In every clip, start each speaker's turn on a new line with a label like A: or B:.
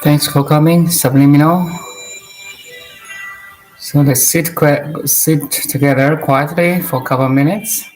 A: Thanks for coming, subliminal. So let's sit together quietly for a couple of minutes.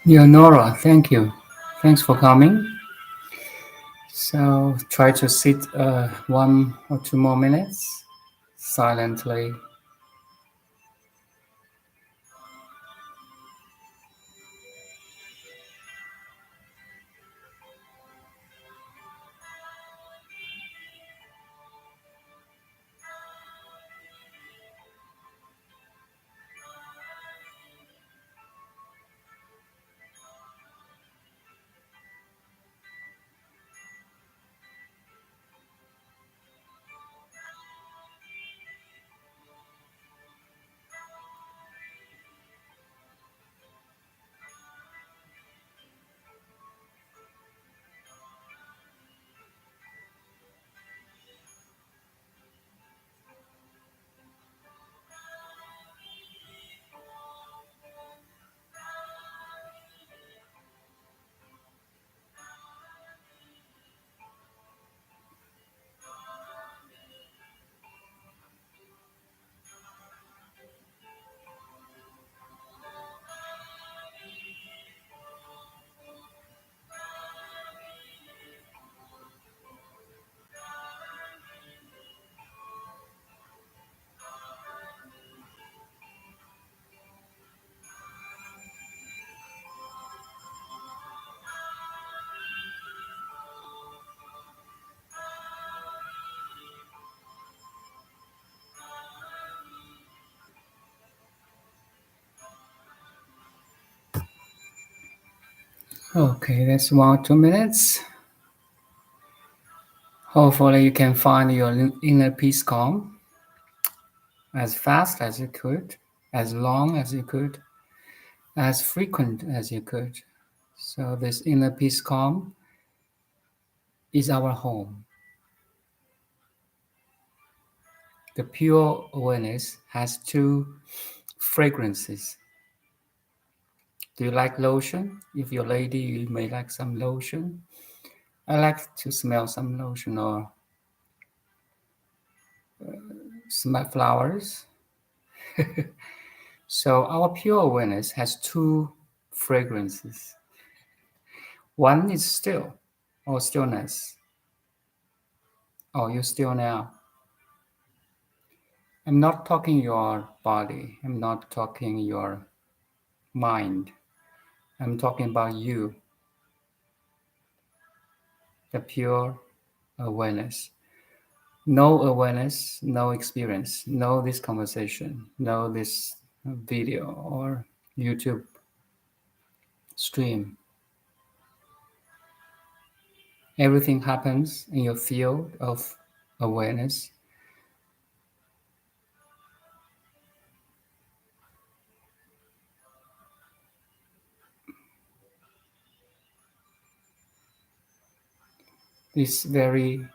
A: Leonora, thank you. Thanks for coming. So try to sit 1 or 2 more minutes silently. Okay, that's 1 or 2 minutes. Hopefully you can find your inner peace calm as fast as you could, as long as you could, as frequent as you could. So this inner peace calm is our home. The pure awareness has 2 fragrances. Do you like lotion? If you're a lady, you may like some lotion. I like to smell some lotion or smell flowers. So our pure awareness has 2 fragrances. One is still or stillness. Oh, you're still now. I'm not talking your body. I'm not talking your mind. I'm talking about you, the pure awareness. No awareness, no experience, no this conversation, no this video or YouTube stream. Everything happens in your field of awareness. This very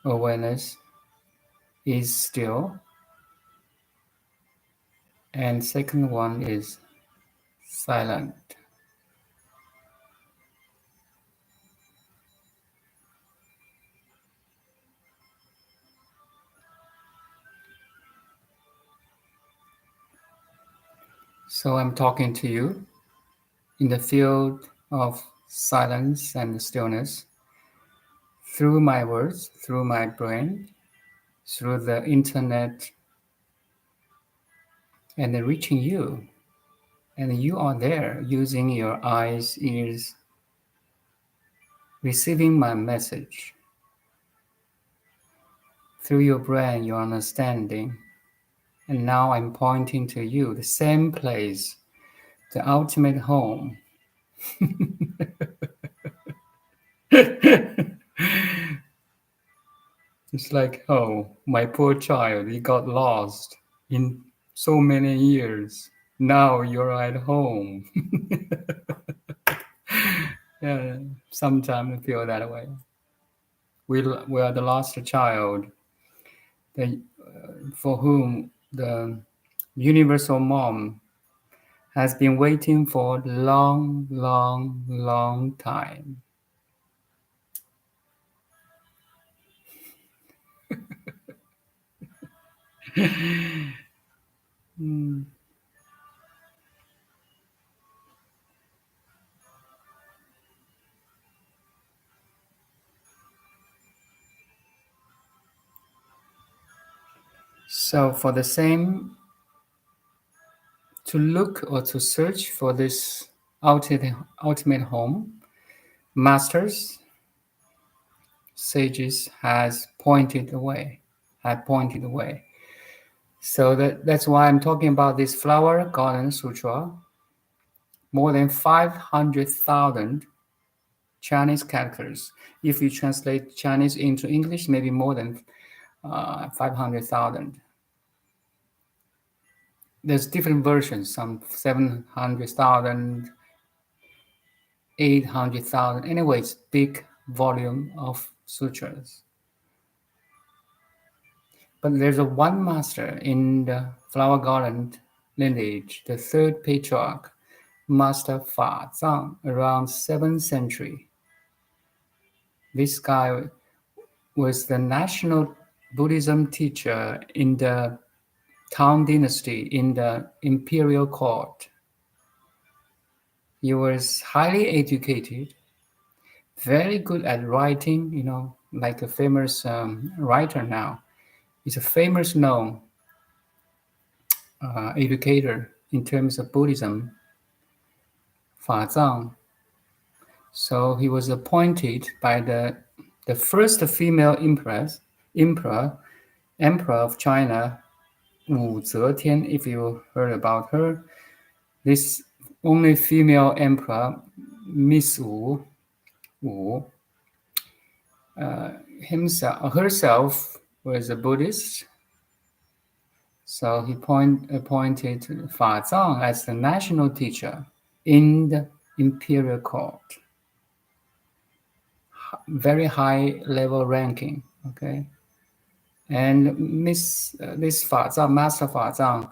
A: awareness is still. And second one is silent. So I'm talking to you in the field of silence and stillness through my words, through my brain, through the internet, and then reaching you. And you are there using your eyes, ears, receiving my message. Through your brain, your understanding. And now I'm pointing to you, the same place, the ultimate home. It's like, oh, my poor child, he got lost in so many years. Now you're at home. Yeah, sometimes I feel that way. We are the lost child for whom the universal mom has been waiting for a long, long, long time. So for the same, to look or to search for this ultimate home, masters, sages had pointed the way. So that's why I'm talking about this Flower Garden Sutra. More than 500,000 Chinese characters. If you translate Chinese into English, maybe more than 500,000. There's different versions, some 700,000, 800,000. Anyway, it's big volume of sutras. But there's a one master in the Flower Garden lineage, the third patriarch, Master Fa Zhang, around 7th century. This guy was the national Buddhism teacher in the Tang dynasty in the imperial court. He was highly educated, very good at writing, like a famous writer now. He's a famous known educator in terms of Buddhism, Fa Zhang. So he was appointed by the first female emperor of China, Wu Zetian, if you heard about her. This only female emperor, Miss Wu, herself was a Buddhist. So he appointed Fa Zhang as the national teacher in the imperial court. Very high level ranking, okay? And this Fa Zhang, Master Fa Zhang,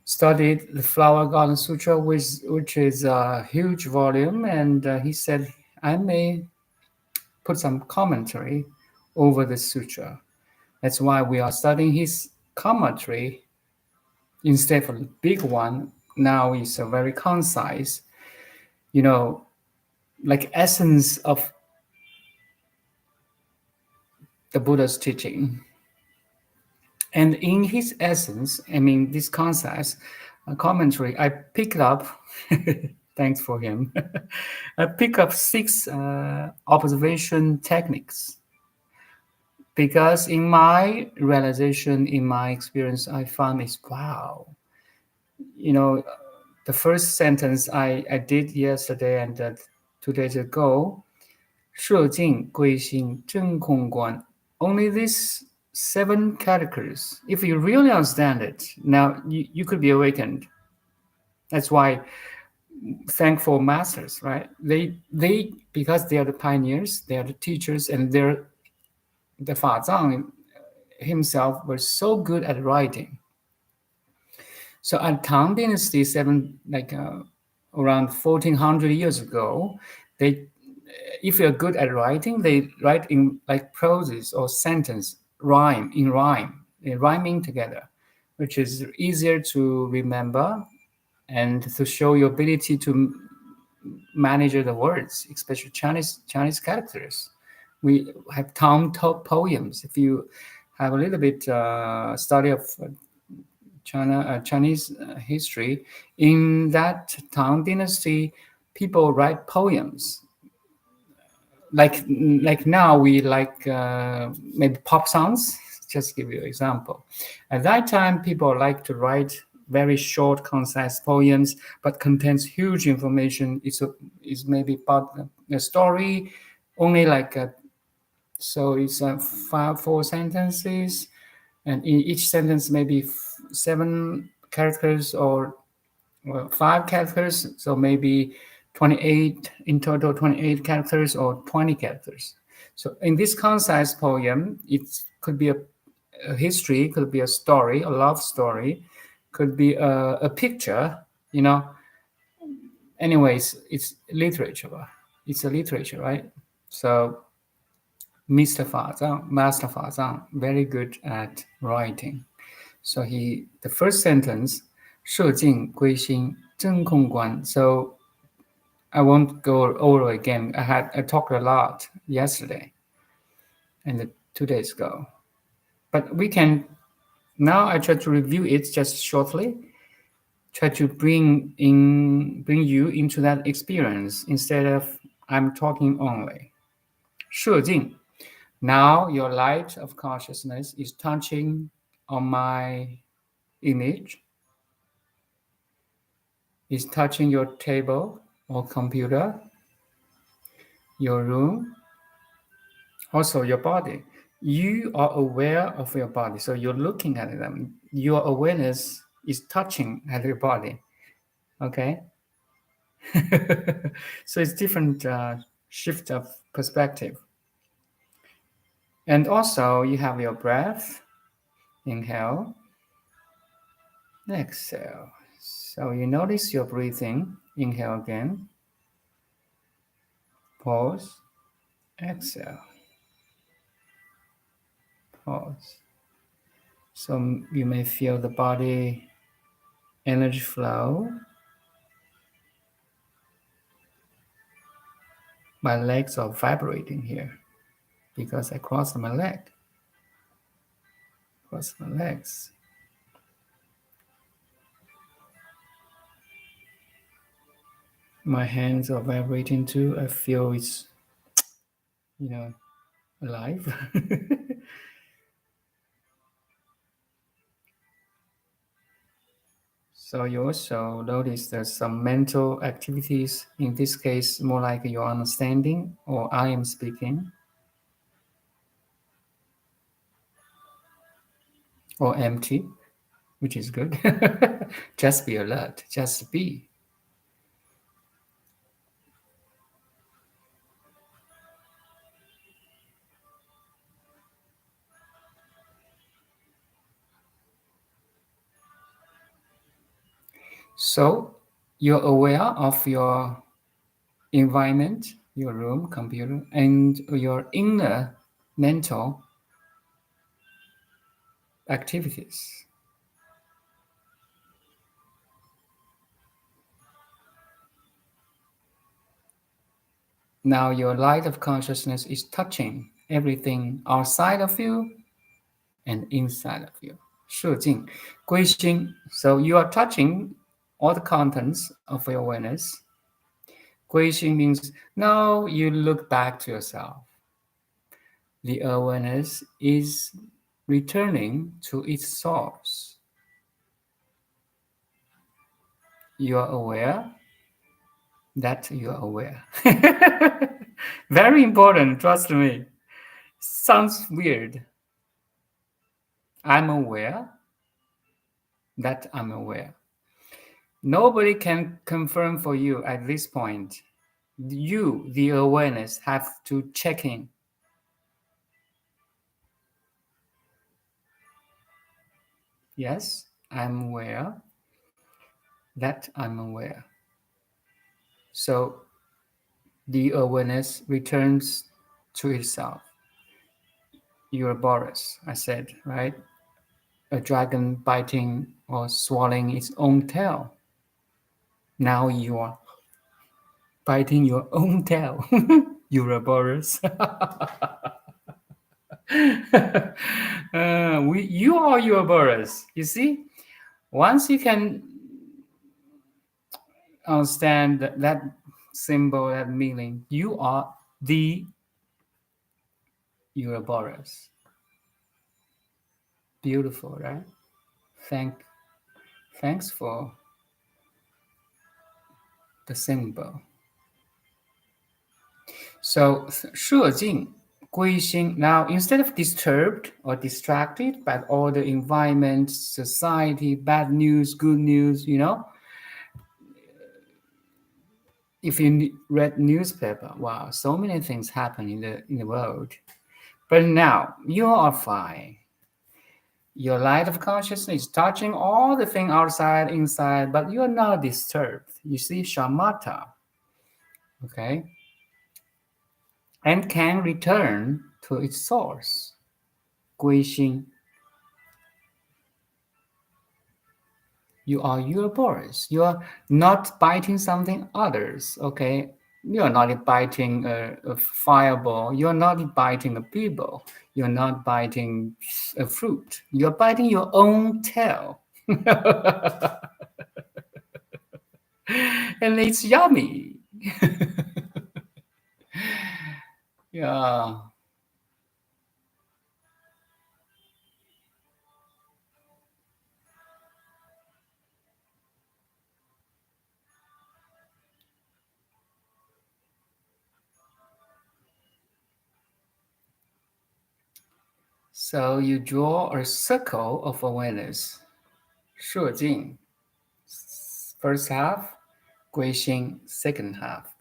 A: studied the Flower Garden Sutra, which is a huge volume, and he said, I may put some commentary over the sutra. That's why we are studying his commentary instead of a big one. Now it's a very concise, like essence of the Buddha's teaching. And in his essence, this concise commentary, I picked up, thanks for him, I picked up 6 observation techniques. Because in my realization, in my experience, I found is, wow. The first sentence I did yesterday and 2 days ago, 摄境归心真空观. Only these 7 characters, if you really understand it, now you could be awakened. That's why thankful masters, right? They because they are the pioneers, they are the teachers, and the Fa Zhang himself was so good at writing. So at Tang Dynasty, around 1400 years ago, if you're good at writing, they write in like prose or sentence, rhyming together, which is easier to remember and to show your ability to manage the words, especially Chinese characters. We have Tang poems. If you have a little bit study of Chinese history, in that Tang Dynasty, people write poems. Like now we like maybe pop songs. Just give you an example. At that time, people like to write very short, concise poems, but contains huge information. It's maybe about a story, only so it's 4 sentences, and in each sentence maybe 7 characters or 5 characters. So maybe 28 in total, 28 characters or 20 characters. So in this concise poem, it could be a history, could be a story, a love story, could be a picture, Anyways, it's literature. It's a literature, right? So Master Fa Zhang, very good at writing. So the first sentence, 摄境归心真空观. So I won't go over again. I talked a lot yesterday and 2 days ago. But we can Now I try to review it just shortly. Try to bring you into that experience instead of I'm talking only. 摄境. Now your light of consciousness is touching on my image, is touching your table or computer, your room, also your body. You are aware of your body, so you're looking at them. Your awareness is touching at your body, okay? So it's different shift of perspective. And also you have your breath, inhale, exhale. So you notice your breathing, inhale again, pause, exhale, pause. So you may feel the body energy flow. My legs are vibrating here because I crossed my leg. Cross my legs. My hands are vibrating too. I feel it's, alive. So you also notice there's some mental activities, in this case, more like your understanding or I am speaking or empty, which is good. Just be alert, just be. So you're aware of your environment, your room, computer, and your inner mental activities. Now your light of consciousness is touching everything outside of you and inside of you. 摄境, 归心. So you are touching all the contents of your awareness. 归心 means now you look back to yourself. The awareness is returning to its source. You are aware that you are aware. Very important, trust me. Sounds weird. I'm aware that I'm aware. Nobody can confirm for you at this point. You, the awareness, have to check in. Yes, I'm aware that I'm aware. So the awareness returns to itself. You're Boris, I said, right? A dragon biting or swallowing its own tail. Now you are biting your own tail. Ouroboros. You are Ouroboros. You see, once you can understand that symbol, that meaning, you are the Ouroboros. Beautiful, right? Thanks for the symbol. So 摄境归心. Now, instead of disturbed or distracted by all the environment, society, bad news, good news, if you read newspaper, wow, so many things happen in the world. But now you are fine. Your light of consciousness is touching all the thing outside, inside, but you are not disturbed. You see shamatha, okay, and can return to its source, 归心. You are Ouroboros. You are not biting something others, okay? You're not biting a fireball. You're not biting a people. You're not biting a fruit. You're biting your own tail. And it's yummy. Yeah. So you draw a circle of awareness. 摄境, first half, 归心, second half.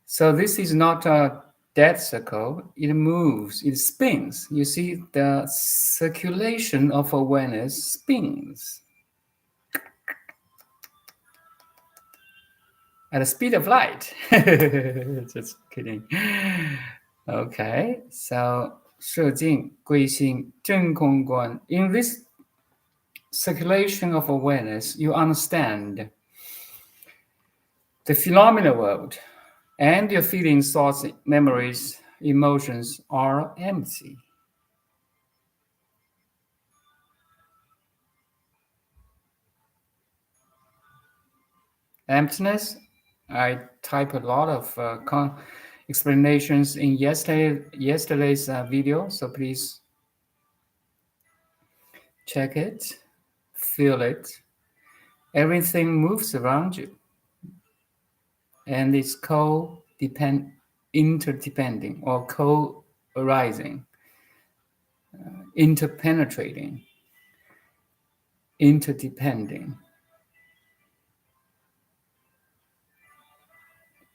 A: So this is not a dead circle. It moves, it spins. You see the circulation of awareness spins at the speed of light. Just kidding. Okay, so 摄境归心真空观. In this circulation of awareness, you understand the phenomenal world, and your feelings, thoughts, memories, emotions are empty. Emptiness, I type a lot of explanations in yesterday's video, so please check it, feel it. Everything moves around you, and it's interdepending or co-arising, interpenetrating, interdepending,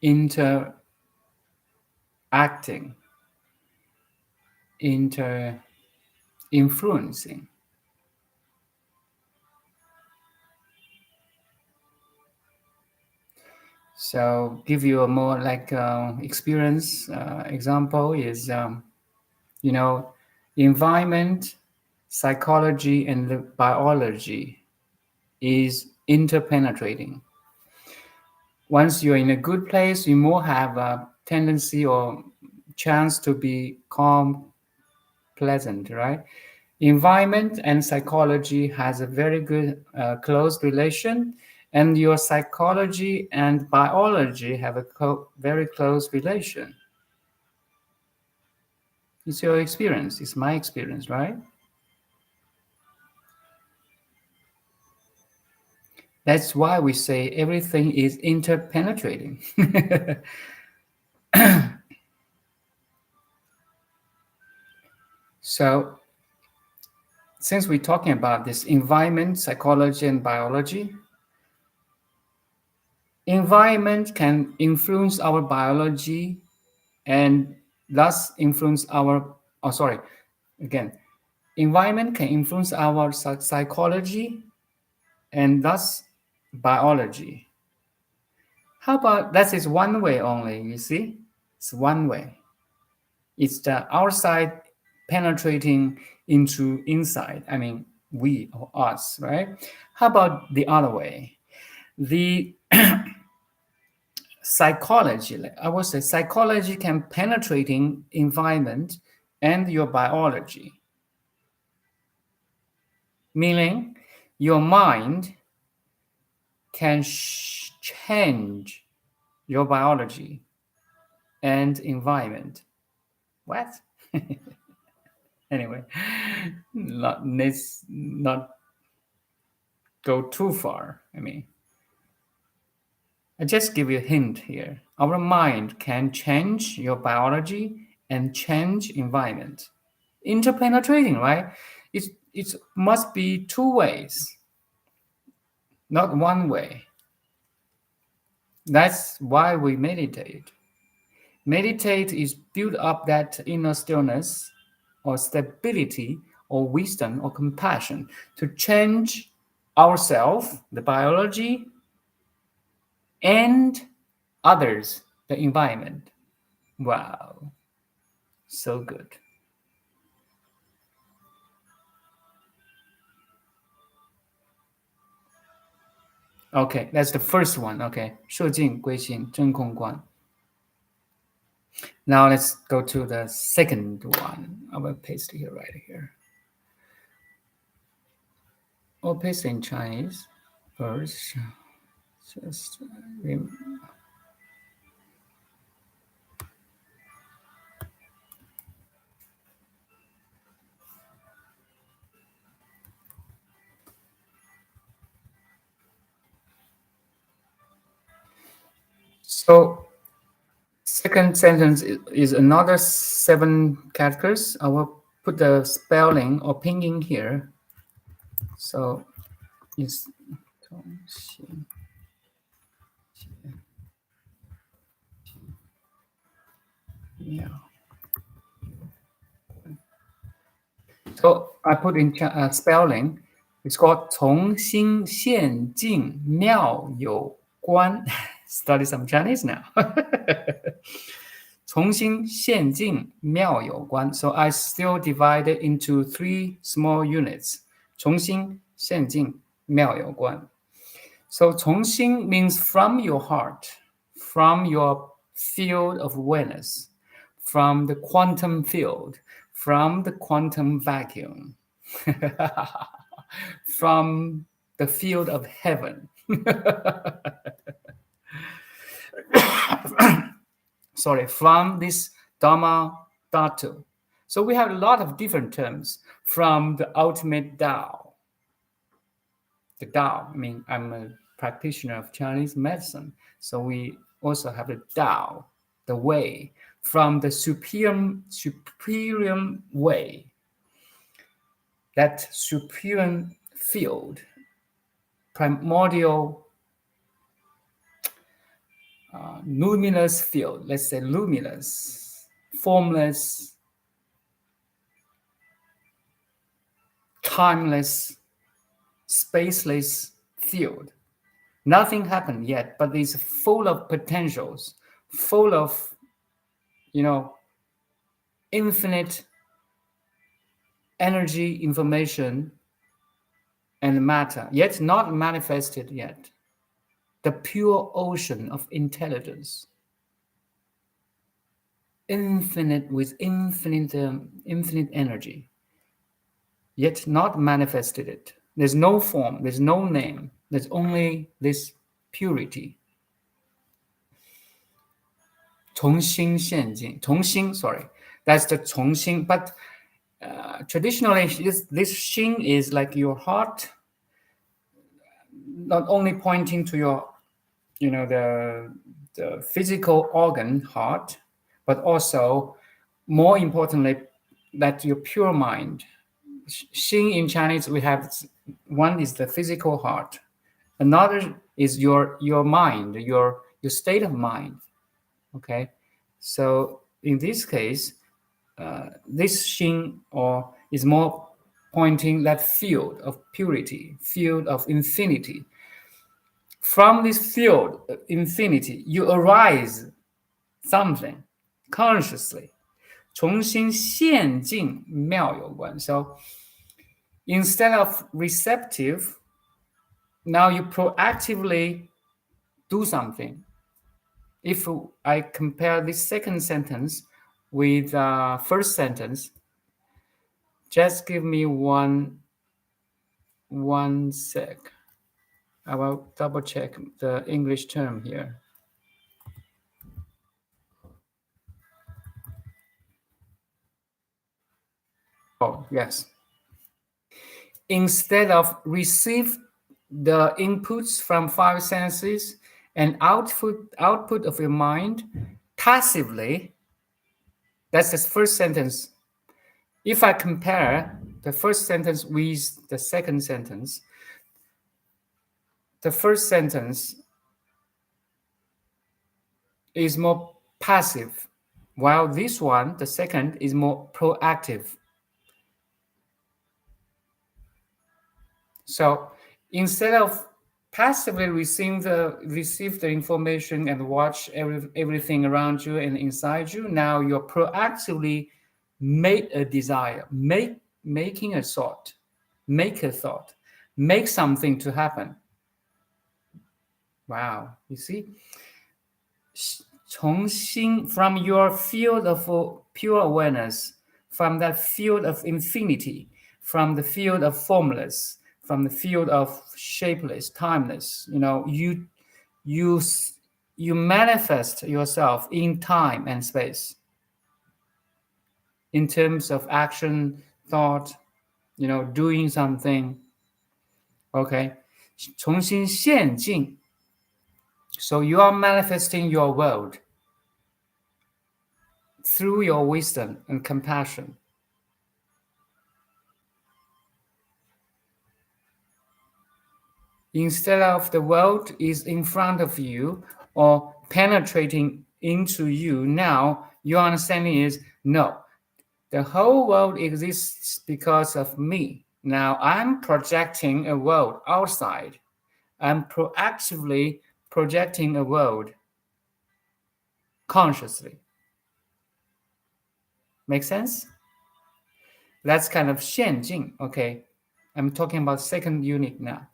A: interacting, inter-influencing. So give you a more like experience example is, environment, psychology, and the biology is interpenetrating. Once you're in a good place, you more have a tendency or chance to be calm, pleasant, right? Environment and psychology has a very good close relation, and your psychology and biology have a very close relation. It's your experience. It's my experience, right? That's why we say everything is interpenetrating. So, since we're talking about this environment, psychology, and biology, environment can influence our biology and thus influence our, environment can influence our psychology and thus biology. How about that is one way only, you see? It's one way. It's the outside penetrating into inside. I mean, we or us, right? How about the other way? The psychology, I would say psychology can penetrating environment and your biology. Meaning your mind can change your biology and environment. What? Anyway, let's not go too far. I just give you a hint here. Our mind can change your biology and change environment. Interpenetrating, right? It must be two ways, not one way. That's why we meditate. Meditate is build up that inner stillness or stability or wisdom or compassion to change ourselves, the biology, and others, the environment. Wow, so good. Okay, that's the first one. Okay, 摄境归心真空观. Now let's go to the second one. I will paste here right here. I'll paste in Chinese first. Just so second sentence is another 7 characters. I will put the spelling or pinyin here. So it's Cong Xin. Yeah. So I put in spelling. It's called 从心现境妙有观. Study some Chinese now. 从心现境妙有观. So I still divide it into 3 small units. 从心现境妙有观. So 从心 means from your heart, from your field of awareness, from the quantum field, from the quantum vacuum, from the field of heaven. Sorry, from this Dhamma Dhatu. So we have a lot of different terms from the ultimate Tao. The Tao, I mean, I'm a practitioner of Chinese medicine. So we also have the Tao, the way, from the superior way. That superior field, primordial, luminous field, let's say luminous, formless, timeless, spaceless field. Nothing happened yet, but it's full of potentials, full of, infinite energy, information, and matter, yet not manifested yet. The pure ocean of intelligence, infinite with infinite energy, yet not manifested it. There's no form, there's no name, there's only this purity. 从心现境, 从心, sorry, that's the 从心, but traditionally this Xin is like your heart, not only pointing to your, the physical organ heart, but also more importantly that your pure mind. Xin in Chinese we have one is the physical heart, another is your mind, your state of mind. Okay, so in this case, this Xin is more pointing that field of purity, field of infinity. From this field of infinity, you arise something consciously. 从心现境妙有观. So instead of receptive, now you proactively do something. If I compare this second sentence with first sentence, just give me one sec. I will double check the English term here. Oh, yes. Instead of receive the inputs from 5 senses and output of your mind passively, that's the first sentence. If I compare the first sentence with the second sentence, the first sentence is more passive, while this one, the second, is more proactive. So instead of passively receive the information and watch everything around you and inside you, now you're proactively make a desire, making a thought, make something to happen. Wow, you see? 从心 from your field of pure awareness, from that field of infinity, from the field of formless, from the field of shapeless, timeless. You manifest yourself in time and space in terms of action, thought, doing something. Okay, 从心现境. So you are manifesting your world through your wisdom and compassion. Instead of the world is in front of you or penetrating into you, now your understanding is no, the whole world exists because of me. Now I'm projecting a world outside. I'm proactively projecting a world consciously. Make sense? That's kind of Xian Jing. Okay, I'm talking about second unit now.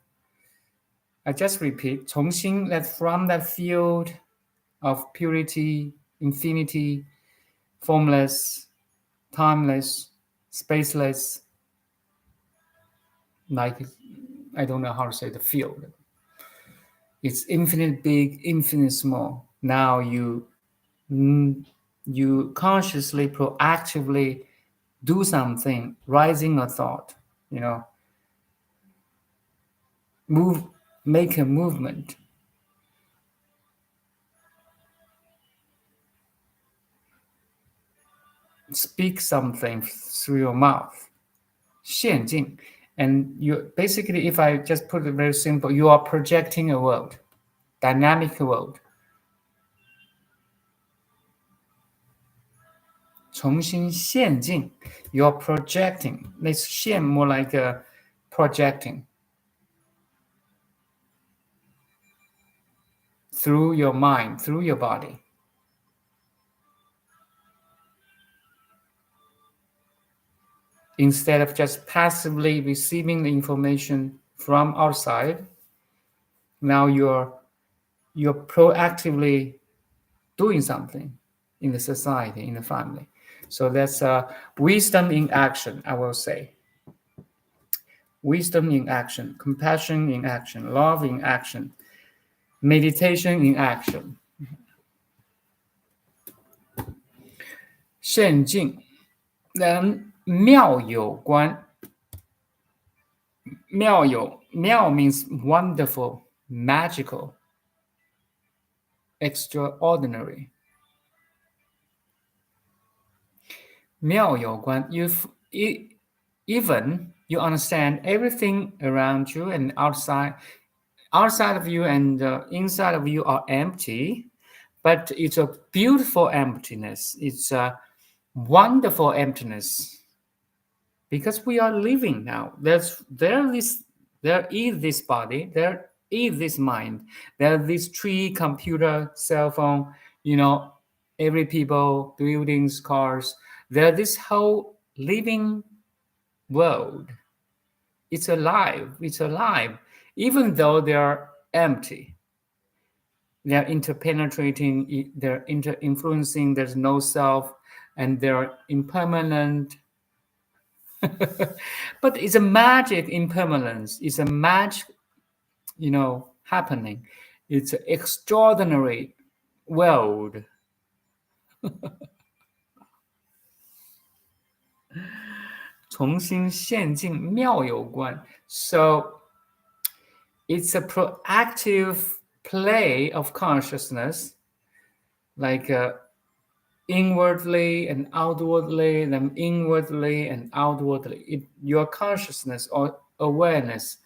A: I just repeat, 从心, that from that field of purity, infinity, formless, timeless, spaceless, like, I don't know how to say the field. It's infinite big, infinite small. Now you consciously, proactively do something, rising a thought, make a movement. Speak something through your mouth. 现境. And you basically, if I just put it very simple, you are projecting a world, dynamic world. 重新现境, you're projecting. Let's 现 more like a projecting through your mind, through your body. Instead of just passively receiving the information from outside, now you're proactively doing something in the society, in the family. So that's wisdom in action, I will say. Wisdom in action, compassion in action, love in action, meditation in action. 现境. Then 妙有观. 妙有, 妙 means wonderful, magical, extraordinary. 妙有观, even you understand everything around you and outside of you and inside of you are empty, but it's a beautiful emptiness. It's a wonderful emptiness because we are living now. There is this body, there is this mind, there is this tree, computer, cell phone, every people, buildings, cars. There's this whole living world. It's alive, even though they're empty. They're interpenetrating, they're inter-influencing, there's no self, and they're impermanent. But it's a magic impermanence. It's a magic, happening. It's an extraordinary world. 从心现境妙有观. So it's a proactive play of consciousness, like inwardly and outwardly, then inwardly and outwardly. Your consciousness or awareness,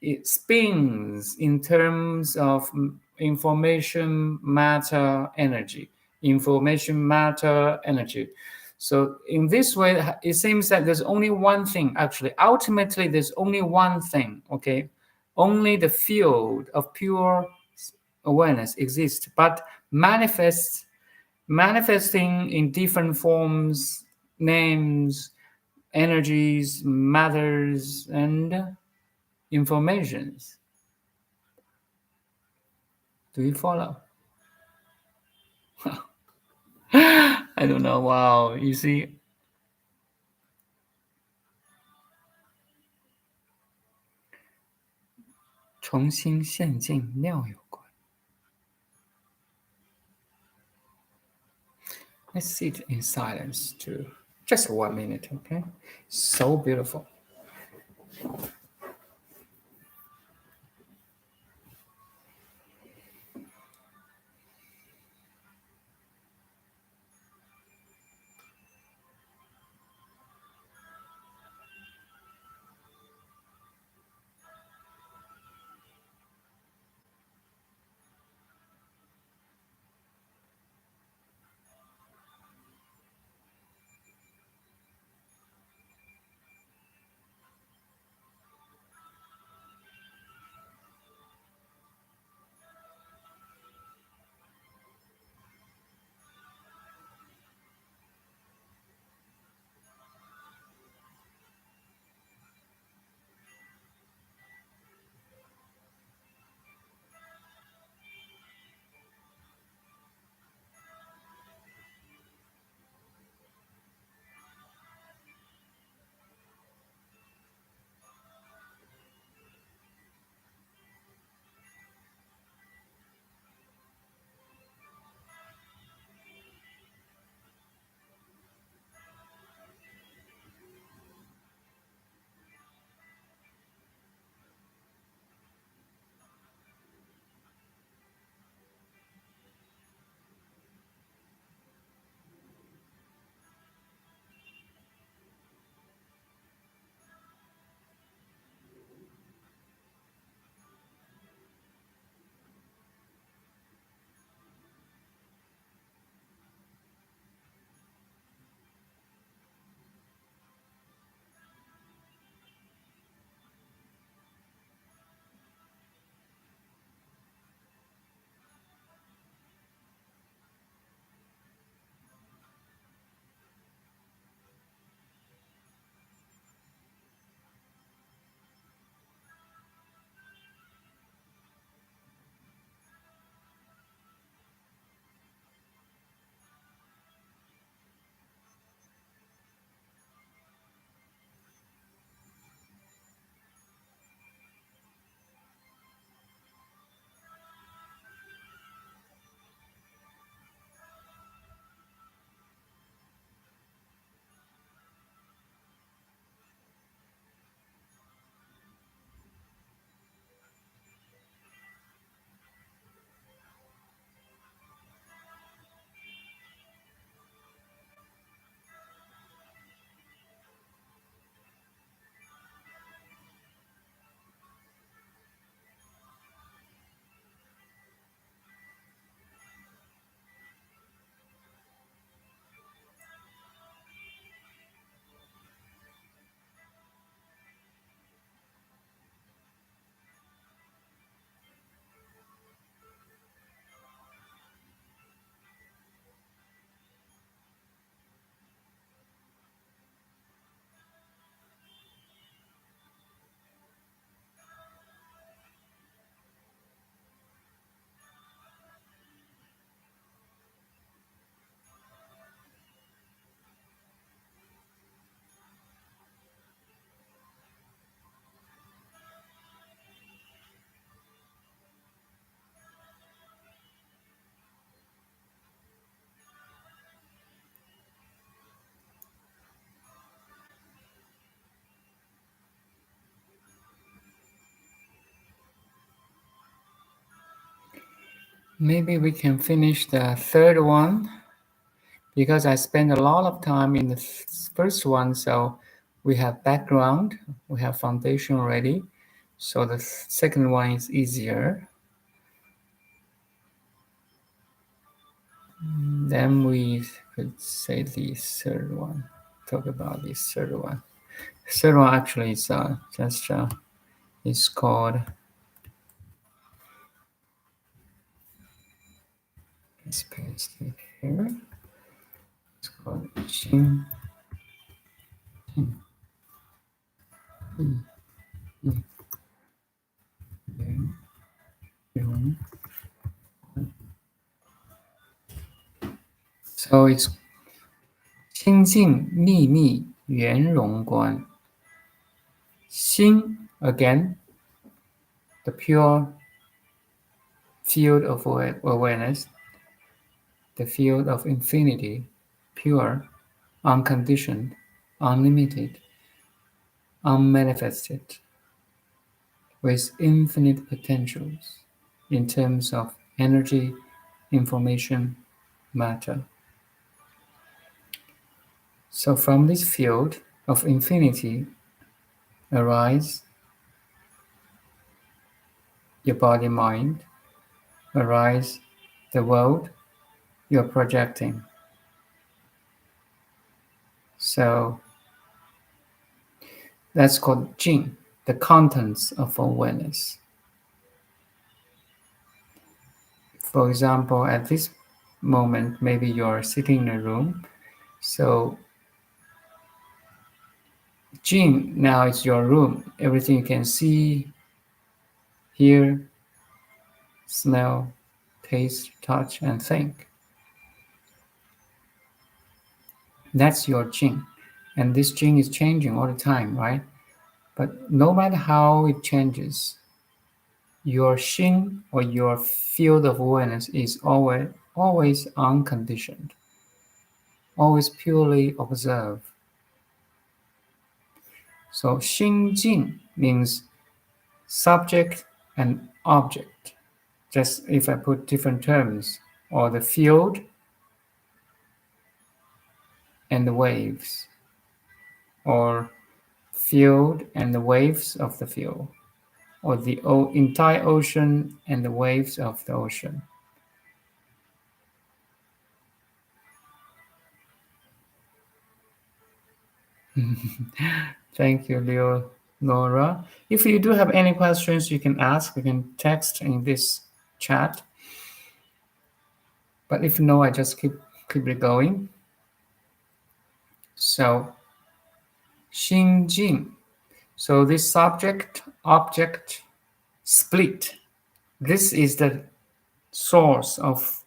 A: it spins in terms of information, matter, energy. Information, matter, energy. So in this way, it seems that there's only one thing, actually. Ultimately, there's only one thing, okay? Only the field of pure awareness exists, but manifesting in different forms, names, energies, matters, and informations. Do you follow? I don't know. Wow, you see, 从心现境妙有观. Let's sit in silence too. Just 1 minute, okay? So beautiful. Maybe we can finish the third one because I spent a lot of time in the first one, so we have background, we have foundation already, so the second one is easier. Then we could say the third one, talk about the third one. Third one actually is it's called, let's paste it here. It's called Xin Yuan. So it's 心境秘密圆融观. Xin, again, the pure field of awareness, the field of infinity, pure, unconditioned, unlimited, unmanifested, with infinite potentials in terms of energy, information, matter. So from this field of infinity arise your body mind, arise the world you're projecting. So that's called Jing, the contents of awareness. For example, at this moment, maybe you're sitting in a room. So Jing now is your room. Everything you can see, hear, smell, taste, touch, and think. That's your Jing. And this Jing is changing all the time, right? But no matter how it changes, your Xin or your field of awareness is always unconditioned, always purely observe. So Xin Jing means subject and object. Just if I put different terms, or the field and the waves, or field and the waves of the field, or the entire ocean and the waves of the ocean. Thank you, Leonora. If you do have any questions, you can ask. You can text in this chat. But if no, I just keep it going. So, Xin Jing. So this subject-object split. This is the source of.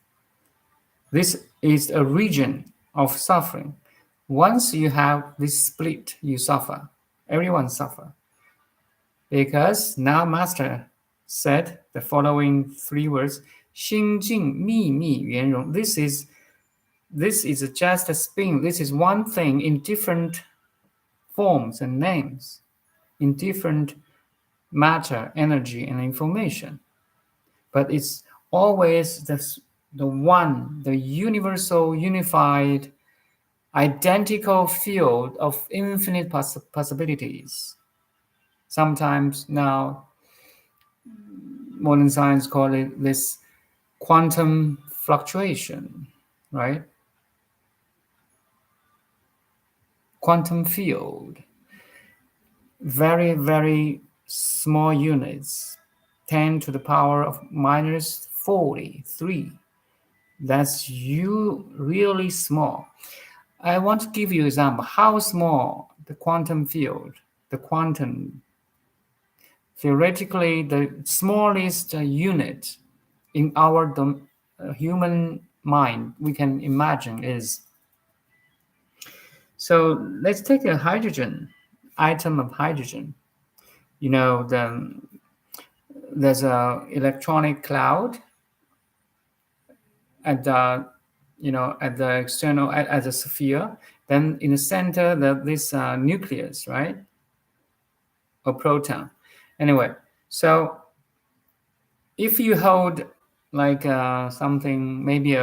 A: This is a region of suffering. Once you have this split, you suffer. Everyone suffer. Because now Master said the following three words, 心境秘密圆融. This is just a spin. This is one thing in different forms and names, in different matter, energy, and information. But it's always the one, the universal, unified, identical field of infinite possibilities. Sometimes now modern science call it this quantum fluctuation, right? Quantum field, very, very small units, 10 to the power of minus 43. That's really small. I want to give you an example. How small the quantum field, the quantum, theoretically, the smallest unit in our human mind we can imagine is. So let's take a hydrogen, atom of hydrogen. You know, there's a electronic cloud at the external, at the sphere. Then in the center, this nucleus, right? Or proton. Anyway, so if you hold like something, maybe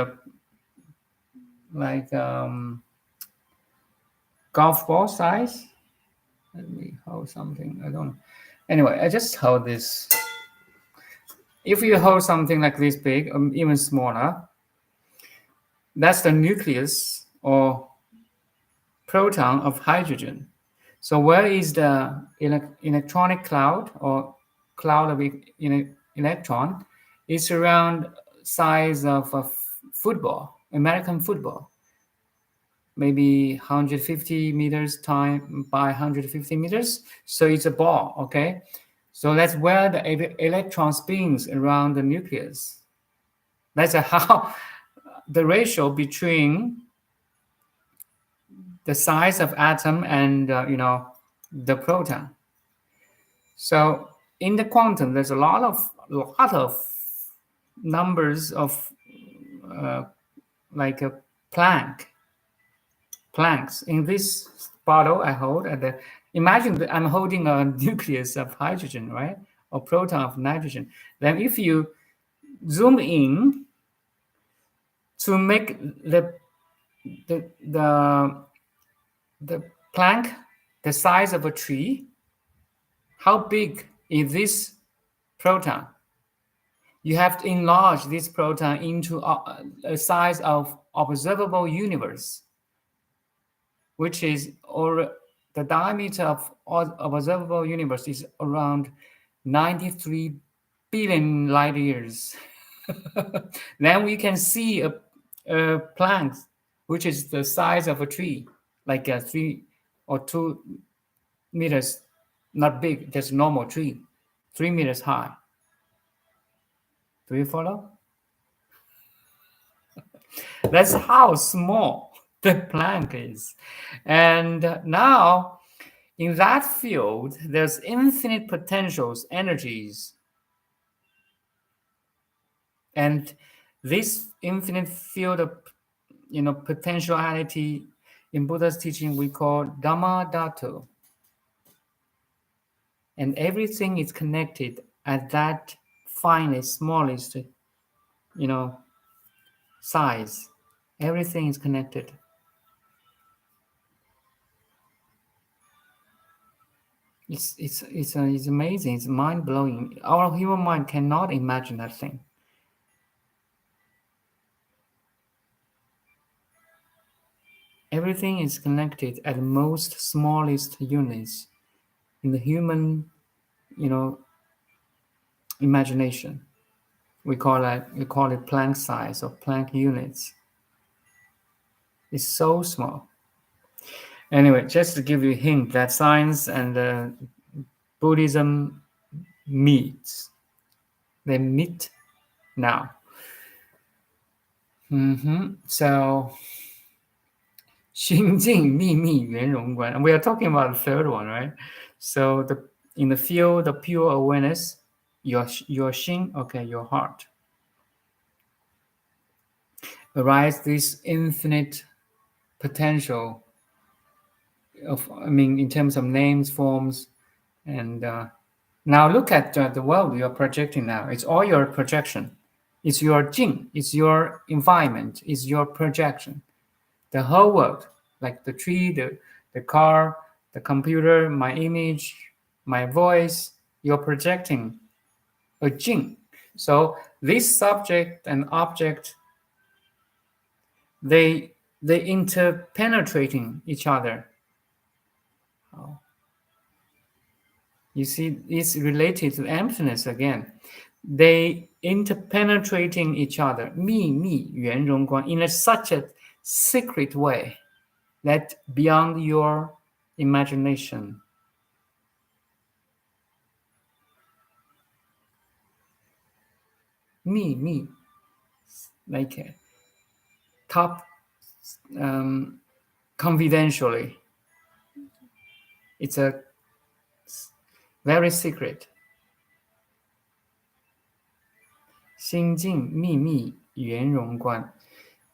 A: golf ball size. Let me hold something. I don't know. Anyway, I just hold this. If you hold something like this big, or even smaller, that's the nucleus or proton of hydrogen. So where is the electronic cloud or cloud of electron? It's around size of a football, American football. Maybe 150 meters by 150 meters. So it's a ball, okay? So that's where the electron spins around the nucleus. That's how the ratio between the size of atom and the proton. So in the quantum, there's a lot of numbers of like a planks. In this bottle I hold imagine that I'm holding a nucleus of hydrogen, right, or proton of nitrogen. Then if you zoom in to make the plank the size of a tree, how big is this proton? You have to enlarge this proton into a size of observable universe, which is, or the diameter of observable universe is around 93 billion light years. Then we can see a plant which is the size of a tree, like a 3 or 2 meters, not big, just normal tree, 3 meters high. Do you follow? That's how small the plank is. And now, in that field, there's infinite potentials, energies. And this infinite field of potentiality in Buddha's teaching we call Dhamma Dhatu. And everything is connected at that finest, smallest, size. Everything is connected. It's amazing. It's mind blowing. Our human mind cannot imagine that thing. Everything is connected at the most smallest units in the human, imagination. We call it Planck size or Planck units. It's so small. Anyway, just to give you a hint that science and Buddhism meets. They meet now. So, 心境秘密圆融观. And we are talking about the third one, right? So in the field of pure awareness, your Xin, okay, your heart, arise this infinite potential of, in terms of names, forms, and now look at the world you're projecting now. It's all your projection. It's your Jing. It's your environment. It's your projection. The whole world, like the tree, the car, the computer, my image, my voice, you're projecting a Jing. So this subject and object, they interpenetrating each other. Oh. You see, it's related to emptiness again. They interpenetrating each other, 秘密圆融观, in such a secret way that beyond your imagination. Me, like top, confidentially. It's a very secret. 心境秘密圆融观.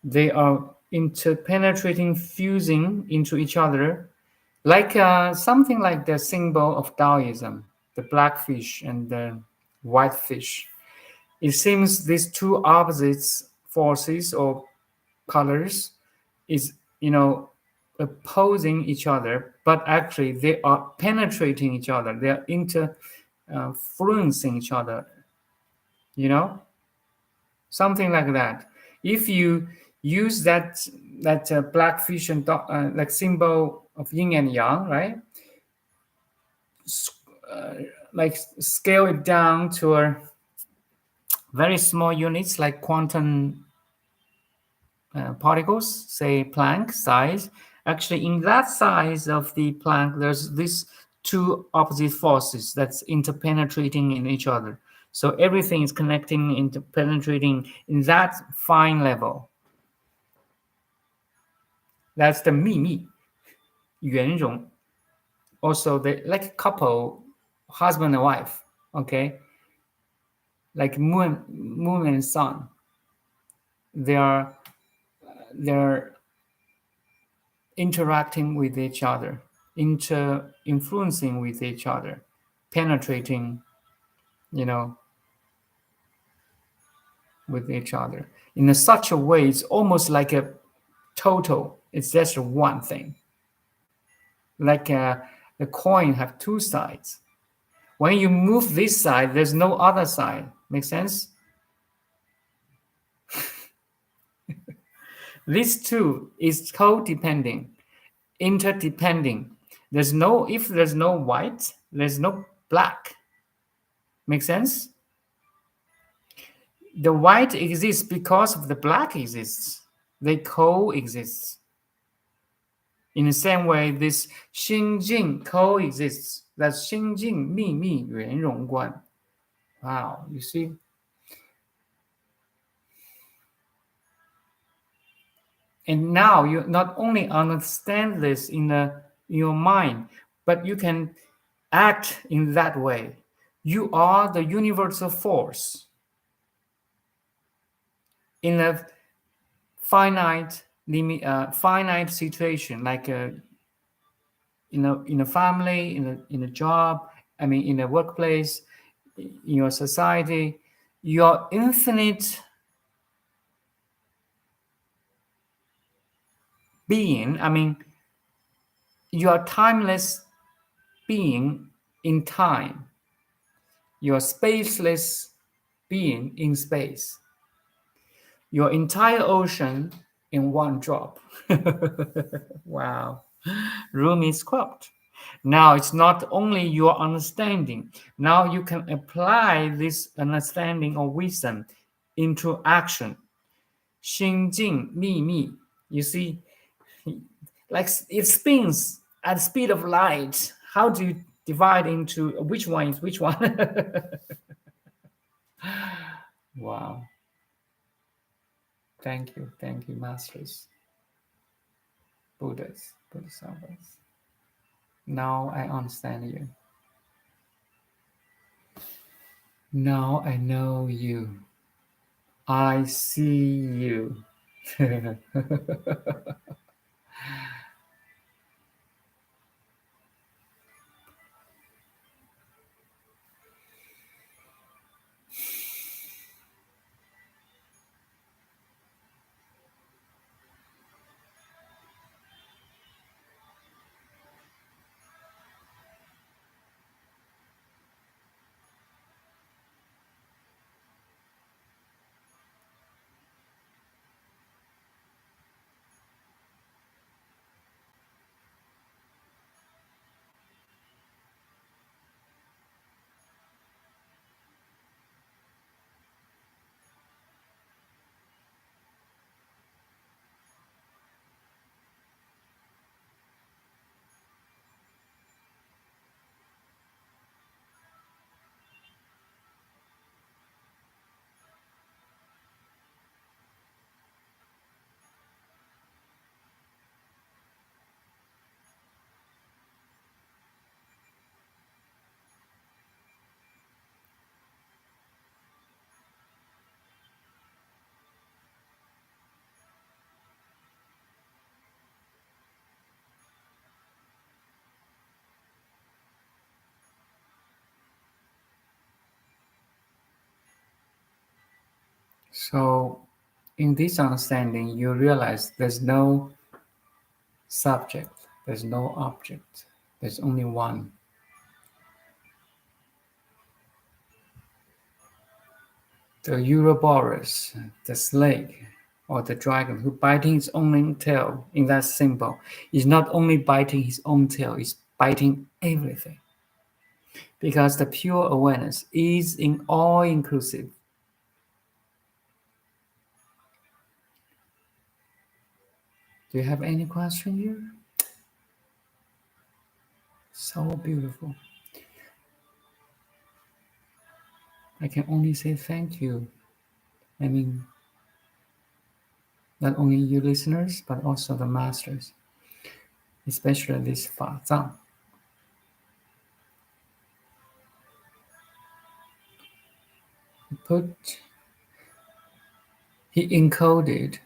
A: They are interpenetrating, fusing into each other, like something like the symbol of Taoism, the black fish and the white fish. It seems these two opposites forces or colors is, opposing each other, but actually they are penetrating each other. They are influencing each other, something like that. If you use that black fish and like symbol of yin and yang, right? Like scale it down to a very small units like quantum particles, say Planck size. Actually, in that size of the Planck, there's these two opposite forces that's interpenetrating in each other. So everything is connecting, interpenetrating in that fine level. That's the 秘密.圆融. Also, they like a couple, husband and wife, okay? Like moon and sun. They're interacting with each other, influencing with each other, penetrating, with each other. In such a way, it's almost like a total. It's just one thing. Like the coin have two sides. When you move this side, there's no other side. Make sense? These two is codependent, interdepending. If there's no white, there's no black. Make sense? The white exists because of the black exists. They coexist. In the same way, this Xian Jing coexists. That's心境秘密圆融观. Wow, you see? And now you not only understand this in your mind, but you can act in that way. You are the universal force in a finite situation, like in a family, in a job, in a workplace, in your society. Your infinite being, your timeless being in time, your spaceless being in space, your entire ocean in one drop. Wow. Room is sculpted. Now it's not only your understanding. Now you can apply this understanding or wisdom into action. 心境秘密. You see, like it spins at the speed of light. How do you divide into which one is which one? Wow. Thank you, masters, Buddhists, Bodhisattvas. Now I understand you. Now I know you. I see you. So, in this understanding, you realize there's no subject, there's no object, there's only one. The Ouroboros, the snake, or the dragon who biting its own tail in that symbol is not only biting his own tail, it's biting everything. Because the pure awareness is in all-inclusive. Do you have any question here? So beautiful. I can only say thank you. Not only you listeners, but also the masters. especially this 法藏. He encoded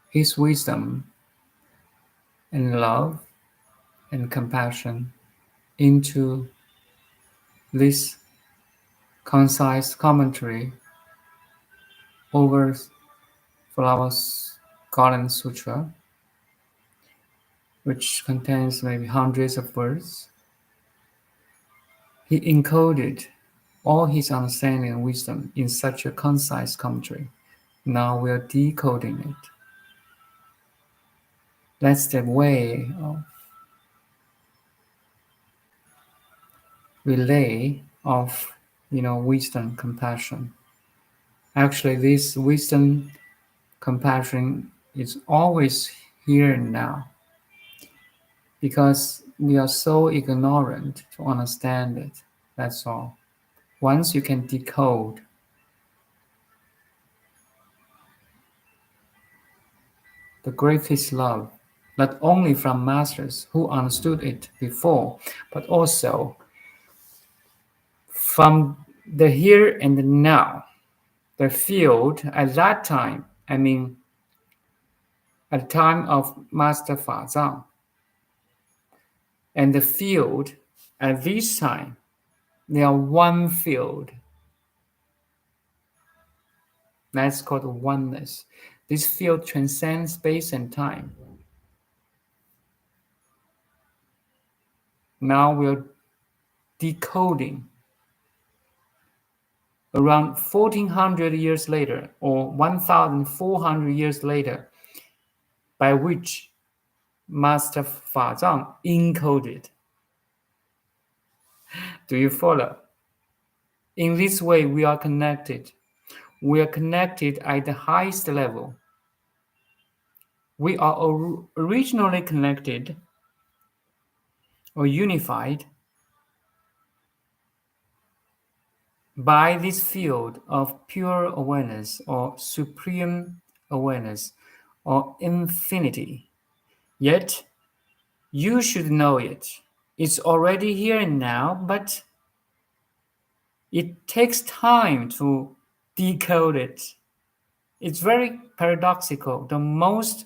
A: his wisdom and love and compassion into this concise commentary over Flowers Garland Sutra, which contains maybe hundreds of words. He encoded all his understanding and wisdom in such a concise commentary. Now we are decoding it. That's the way of relay of wisdom, compassion. Actually, this wisdom, compassion is always here and now, because we are so ignorant to understand it. That's all. Once you can decode the greatest love, not only from masters who understood it before, but also from the here and the now, the field at that time, at the time of Master Fazang, and the field at this time, they are one field. That's called oneness. This field transcends space and time. Now we're decoding around 1400 years later, or 1400 years later, by which Master Fazang encoded. Do you follow? In this way, we are connected. We are connected at the highest level. We are originally connected or unified by this field of pure awareness or supreme awareness or infinity. Yet, you should know it. It's already here and now, but it takes time to decode it. It's very paradoxical. The most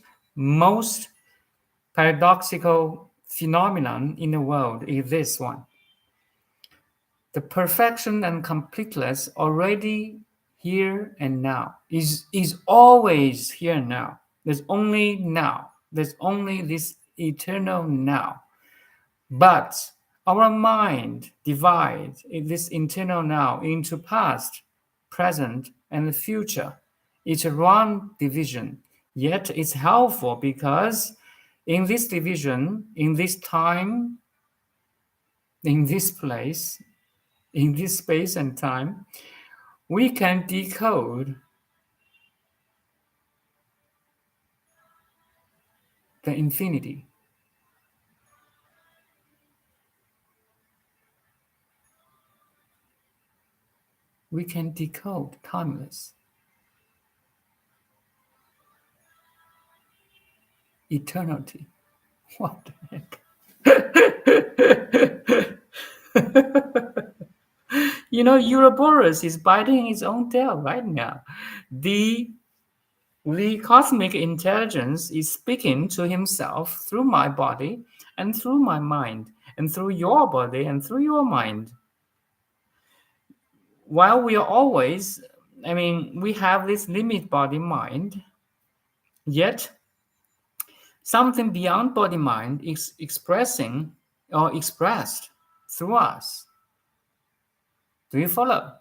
A: paradoxical phenomenon in the world is this one. The perfection and completeness already here and now is always here and now. There's only now. There's only this eternal now. But our mind divides this eternal now into past, present, and the future. It's a wrong division, yet it's helpful because in this division, in this time, in this place, in this space and time, we can decode the infinity. We can decode timeless, eternity. What the heck? Ouroboros is biting his own tail right now. The cosmic intelligence is speaking to himself through my body and through my mind and through your body and through your mind. While we are always, we have this limit body mind, yet something beyond body mind is expressing or expressed through us. Do you follow?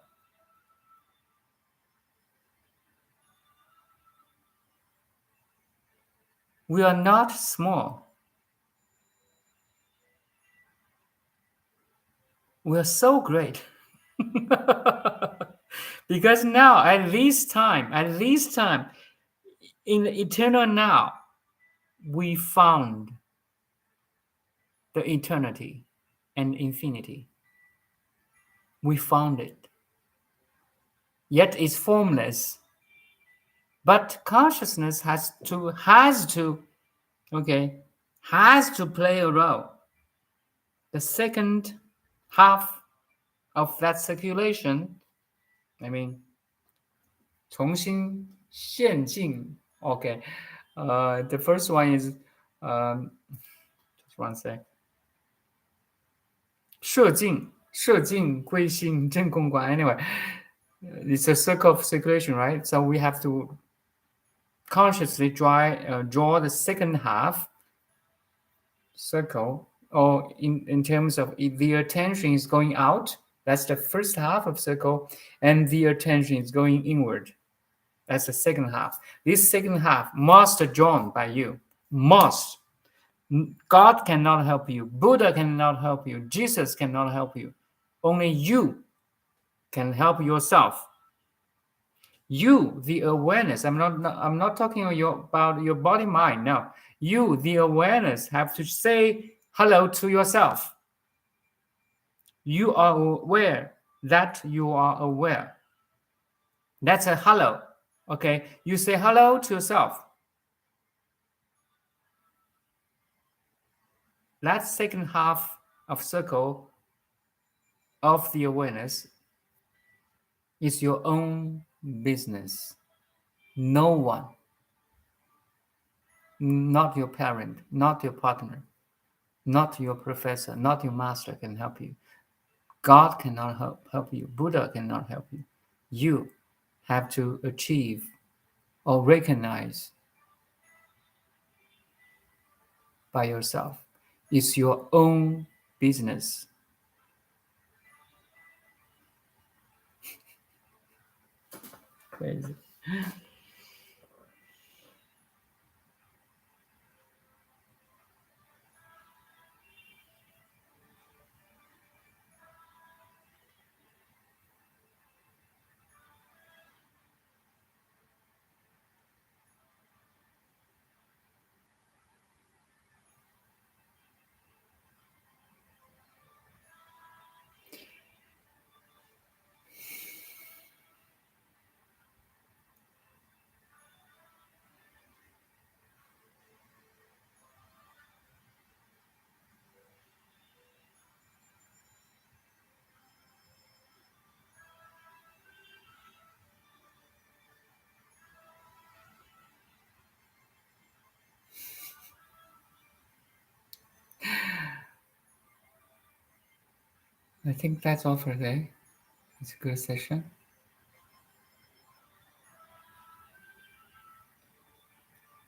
A: We are not small. We are so great. Because now, at this time, in the eternal now, we found the eternity and infinity. We found it. Yet it's formless. But consciousness has to, has to play a role. The second half of that circulation, I mean, 从心现境. Okay, the first one is just one sec. 摄境归心真空观. Anyway, it's a circle of circulation, right? So we have to consciously draw the second half circle, or in terms of if the attention is going out, that's the first half of circle, and the attention is going inward. That's the second half. This second half must be drawn by you. Must. God cannot help you. Buddha cannot help you. Jesus cannot help you. Only you can help yourself. You, the awareness. I'm not talking about your body mind. No. You, the awareness, have to say hello to yourself. You are aware that you are aware. That's a hello. Okay. You say hello to yourself. That second half of circle of the awareness is your own business. No one, not your parent, not your partner, not your professor, not your master can help you. God cannot help you. Buddha cannot help you. You have to achieve or recognize by yourself. It's your own business. Crazy. I think that's all for today. It's a good session.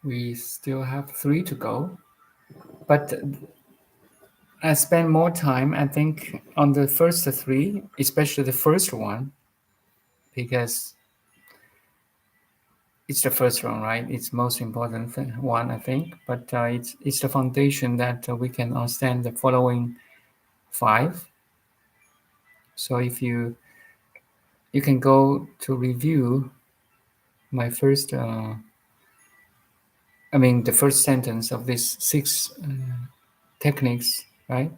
A: We still have 3 to go, but I spend more time, I think, on the first 3, especially the first one, because it's the first one, right? It's most important one, I think, but it's the foundation that we can understand the following 5. So if you can go to review my first, the first sentence of these 6 techniques, right?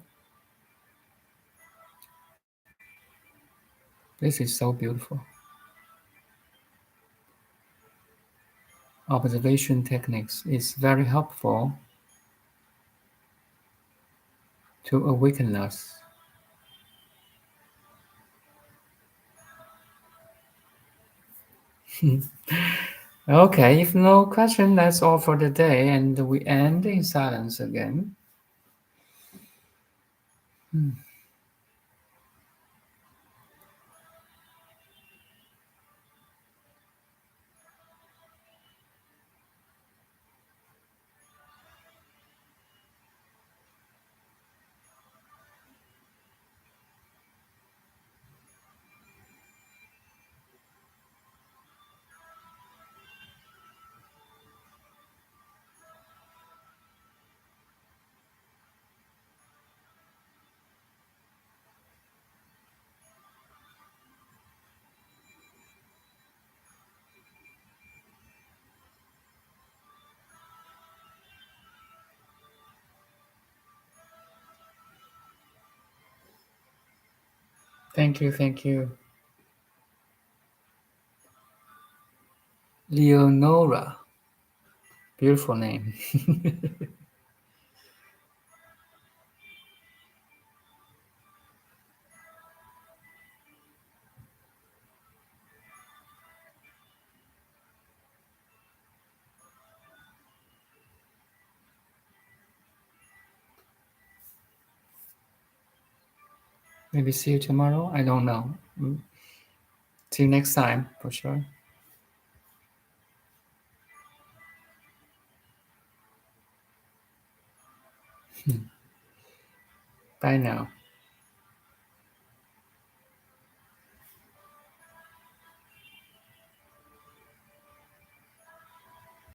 A: This is so beautiful. Observation techniques is very helpful to awaken us. Okay, if no question, that's all for the day, and we end in silence again. Thank you. Leonora. Beautiful name. Maybe see you tomorrow. I don't know. See you next time for sure. Bye now.